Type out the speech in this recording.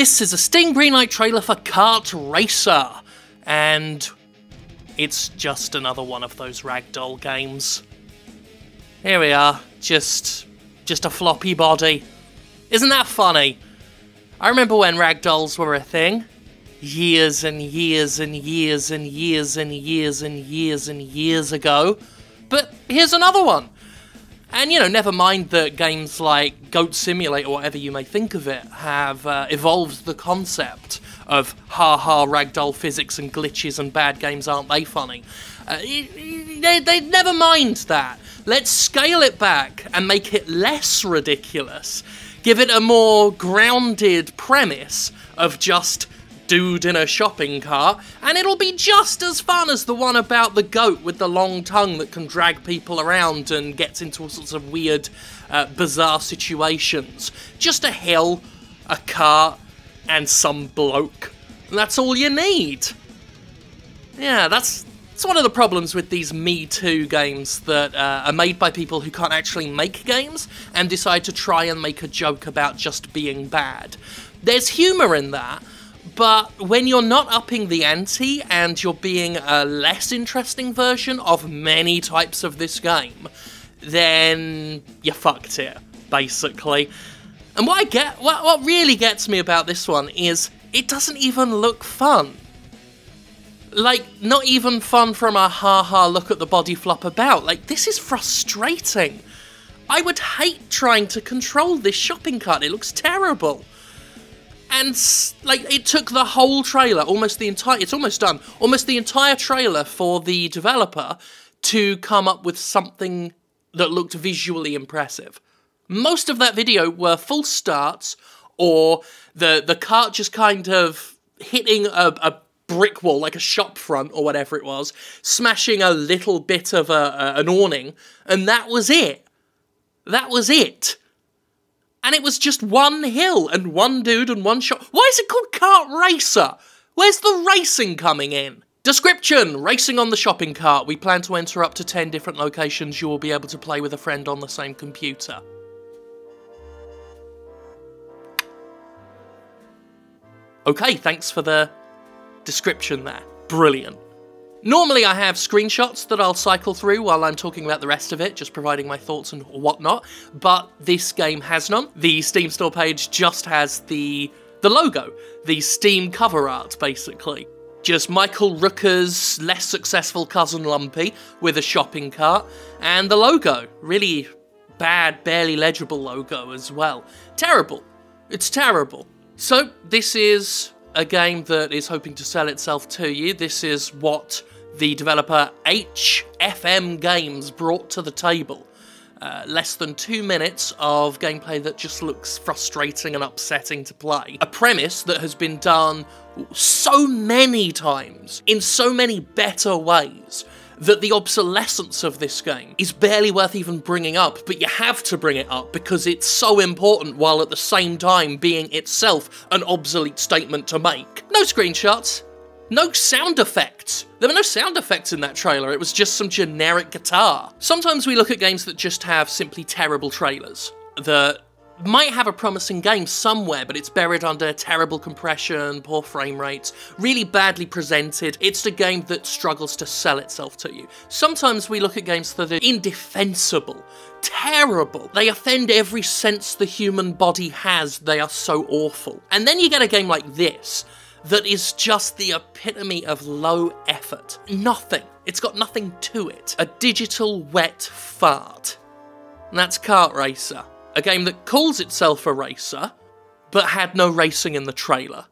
This is a Steam Greenlight trailer for Kart Racer, and it's just another one of those ragdoll games. Here we are, just a floppy body. Isn't that funny? I remember when ragdolls were a thing. Years and years and years and years and years and years and years ago. But here's another one. And, you know, never mind that games like Goat Simulator, or whatever you may think of it, have evolved the concept of ha-ha ragdoll physics and glitches and bad games, aren't they funny? They never mind that. Let's scale it back and make it less ridiculous. Give it a more grounded premise of just dude in a shopping cart, and it'll be just as fun as the one about the goat with the long tongue that can drag people around and gets into all sorts of weird, bizarre situations. Just a hill, a cart, and some bloke. And that's all you need. Yeah, that's one of the problems with these Me Too games that are made by people who can't actually make games and decide to try and make a joke about just being bad. There's humour in that, but when you're not upping the ante and you're being a less interesting version of many types of this game, then you fucked it, basically. And what really gets me about this one is it doesn't even look fun. Like, not even fun from a ha-ha look at the body flop about. Like, this is frustrating. I would hate trying to control this shopping cart. It looks terrible. And, like, it took the whole trailer, it's almost done, almost the entire trailer for the developer to come up with something that looked visually impressive. Most of that video were false starts, or the cart just kind of hitting a brick wall, like a shop front or whatever it was, smashing a little bit of an awning, and that was it. That was it. And it was just one hill, and one dude, and one shot. Why is it called Kart Racer? Where's the racing coming in? Description: racing on the shopping cart. We plan to enter up to 10 different locations. You will be able to play with a friend on the same computer. Okay, thanks for the description there. Brilliant. Normally I have screenshots that I'll cycle through while I'm talking about the rest of it, just providing my thoughts and whatnot, but this game has none. The Steam store page just has the logo, the Steam cover art, basically. Just Michael Rooker's less successful cousin Lumpy with a shopping cart, and the logo. Really bad, barely legible logo as well. Terrible. It's terrible. So, this is a game that is hoping to sell itself to you. This is what the developer HFM Games brought to the table. Less than 2 minutes of gameplay that just looks frustrating and upsetting to play. A premise that has been done so many times, in so many better ways, that the obsolescence of this game is barely worth even bringing up, but you have to bring it up because it's so important while at the same time being itself an obsolete statement to make. No screenshots. No sound effects. There were no sound effects in that trailer, it was just some generic guitar. Sometimes we look at games that just have simply terrible trailers, that might have a promising game somewhere, but it's buried under terrible compression, poor frame rates, really badly presented. It's the game that struggles to sell itself to you. Sometimes we look at games that are indefensible, terrible. They offend every sense the human body has, they are so awful. And then you get a game like this, that is just the epitome of low effort. Nothing. It's got nothing to it. A digital wet fart. And that's Kart Racer. A game that calls itself a racer, but had no racing in the trailer.